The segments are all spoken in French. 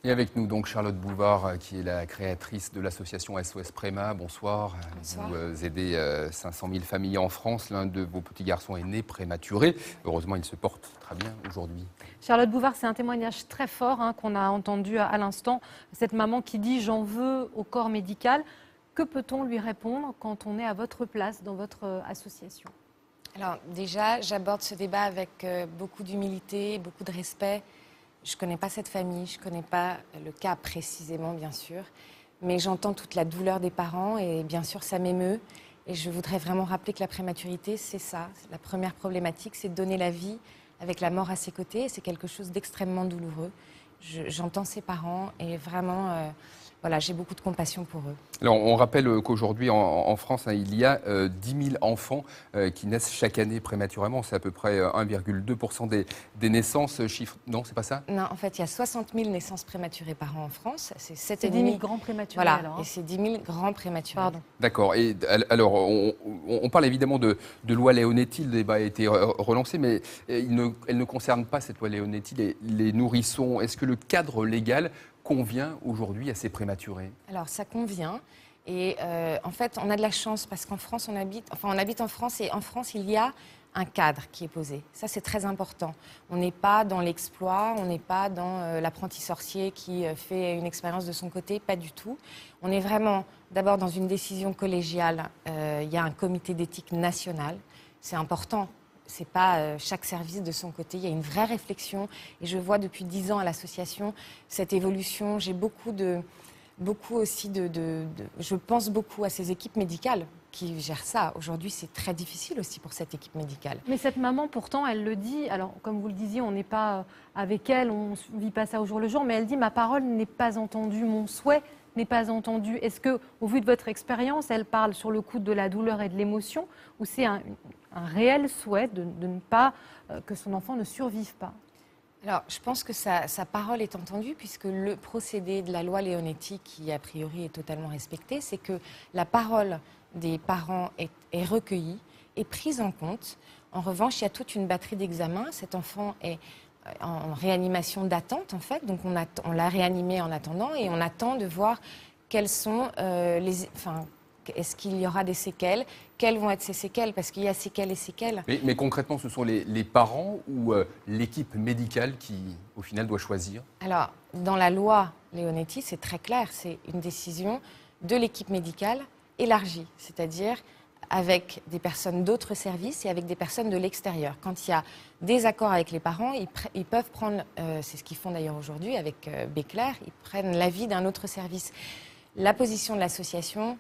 Et avec nous donc Charlotte Bouvard, qui est la créatrice de l'association SOS Préma. Bonsoir. Bonsoir. Vous aidez 500 000 familles en France. L'un de vos petits garçons est né prématuré. Heureusement, il se porte très bien aujourd'hui. Charlotte Bouvard, c'est un témoignage très fort qu'on a entendu à l'instant. Cette maman qui dit « j'en veux au corps médical ». Que peut-on lui répondre quand on est à votre place dans votre association ? Alors déjà, j'aborde ce débat avec beaucoup d'humilité, beaucoup de respect. Je ne connais pas cette famille, je ne connais pas le cas précisément, bien sûr. Mais j'entends toute la douleur des parents et bien sûr, ça m'émeut. Et je voudrais vraiment rappeler que la prématurité, c'est ça. La première problématique, c'est de donner la vie avec la mort à ses côtés. Et c'est quelque chose d'extrêmement douloureux. J'entends ces parents et vraiment, voilà, j'ai beaucoup de compassion pour eux. Alors, on rappelle qu'aujourd'hui, en France, il y a 10 000 enfants qui naissent chaque année prématurément. C'est à peu près 1,2% des naissances. Chiffre... Non, c'est pas ça ? Non, en fait, il y a 60 000 naissances prématurées par an en France. C'est 10 000 grands prématurés, voilà, alors. Et c'est 10 000 grands prématurés. Pardon. D'accord. Et alors, on parle évidemment de loi Leonetti. Le débat a été relancé, mais elle ne concerne pas, cette loi Leonetti, les nourrissons. Est-ce que le cadre légal convient aujourd'hui à ces prématurés ? Alors, ça convient. Et en fait, on a de la chance parce qu'en France, on habite en France et en France, il y a un cadre qui est posé. Ça, c'est très important. On n'est pas dans l'exploit, on n'est pas dans l'apprenti sorcier qui fait une expérience de son côté, pas du tout. On est vraiment d'abord dans une décision collégiale. Il y a un comité d'éthique national. C'est important. Ce n'est pas chaque service de son côté. Il y a une vraie réflexion. Et je vois depuis 10 ans à l'association cette évolution. J'ai beaucoup aussi je pense beaucoup à ces équipes médicales qui gèrent ça. Aujourd'hui, c'est très difficile aussi pour cette équipe médicale. Mais cette maman, pourtant, elle le dit. Alors, comme vous le disiez, on n'est pas avec elle, on ne vit pas ça au jour le jour, mais elle dit « ma parole n'est pas entendue, mon souhait n'est pas entendu ». Est-ce que, au vu de votre expérience, elle parle sur le coup de la douleur et de l'émotion, ou c'est un réel souhait de ne pas que son enfant ne survive pas ? Alors, je pense que sa parole est entendue puisque le procédé de la loi Leonetti, qui a priori est totalement respecté, c'est que la parole des parents est recueillie et prise en compte. En revanche, il y a toute une batterie d'examens. Cet enfant est en réanimation d'attente, en fait. Donc, on l'a réanimé en attendant et on attend de voir quelles sont est-ce qu'il y aura des séquelles? Quelles vont être ces séquelles? Parce qu'il y a séquelles et séquelles. Mais concrètement, ce sont les parents ou l'équipe médicale qui, au final, doit choisir? Alors, dans la loi Leonetti, c'est très clair. C'est une décision de l'équipe médicale élargie, c'est-à-dire avec des personnes d'autres services et avec des personnes de l'extérieur. Quand il y a des accords avec les parents, ils peuvent prendre, c'est ce qu'ils font d'ailleurs aujourd'hui avec Béclair, ils prennent l'avis d'un autre service. La position de l'association...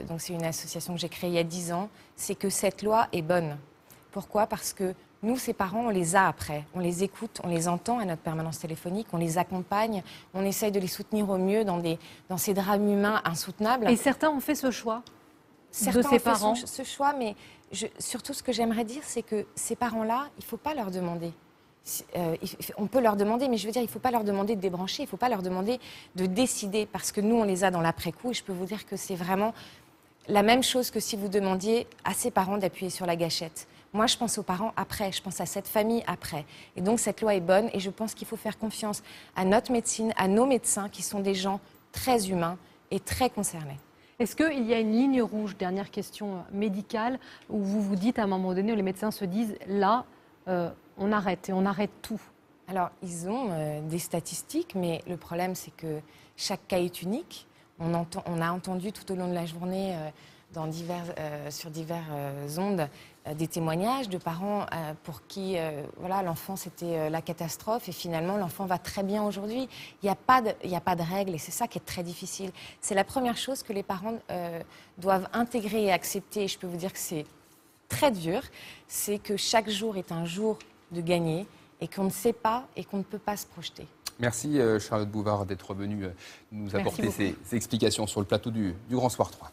donc c'est une association que j'ai créée il y a 10 ans, c'est que cette loi est bonne. Pourquoi ? Parce que nous, ces parents, on les a après. On les écoute, on les entend à notre permanence téléphonique, on les accompagne, on essaye de les soutenir au mieux dans ces drames humains insoutenables. Et certains ont fait ce choix Certains de ces ont parents. fait ce choix, mais surtout ce que j'aimerais dire, c'est que ces parents-là, il ne faut pas leur demander. On peut leur demander, mais je veux dire, il ne faut pas leur demander de débrancher, il ne faut pas leur demander de décider, parce que nous, on les a dans l'après-coup, et je peux vous dire que c'est vraiment la même chose que si vous demandiez à ces parents d'appuyer sur la gâchette. Moi, je pense aux parents après, je pense à cette famille après. Et donc, cette loi est bonne, et je pense qu'il faut faire confiance à notre médecine, à nos médecins, qui sont des gens très humains et très concernés. Est-ce qu'il y a une ligne rouge, dernière question médicale, où vous vous dites à un moment donné, où les médecins se disent, là, on arrête, et on arrête tout? Alors, ils ont des statistiques, mais le problème, c'est que chaque cas est unique. On a entendu tout au long de la journée, sur diverses ondes, des témoignages de parents pour qui l'enfant, c'était la catastrophe. Et finalement, l'enfant va très bien aujourd'hui. Il n'y a pas de règles, et c'est ça qui est très difficile. C'est la première chose que les parents doivent intégrer et accepter. Et je peux vous dire que c'est très dur. C'est que chaque jour est un jour de gagner et qu'on ne sait pas et qu'on ne peut pas se projeter. Merci Charlotte Bouvard d'être venue nous apporter ces explications sur le plateau du Grand Soir 3.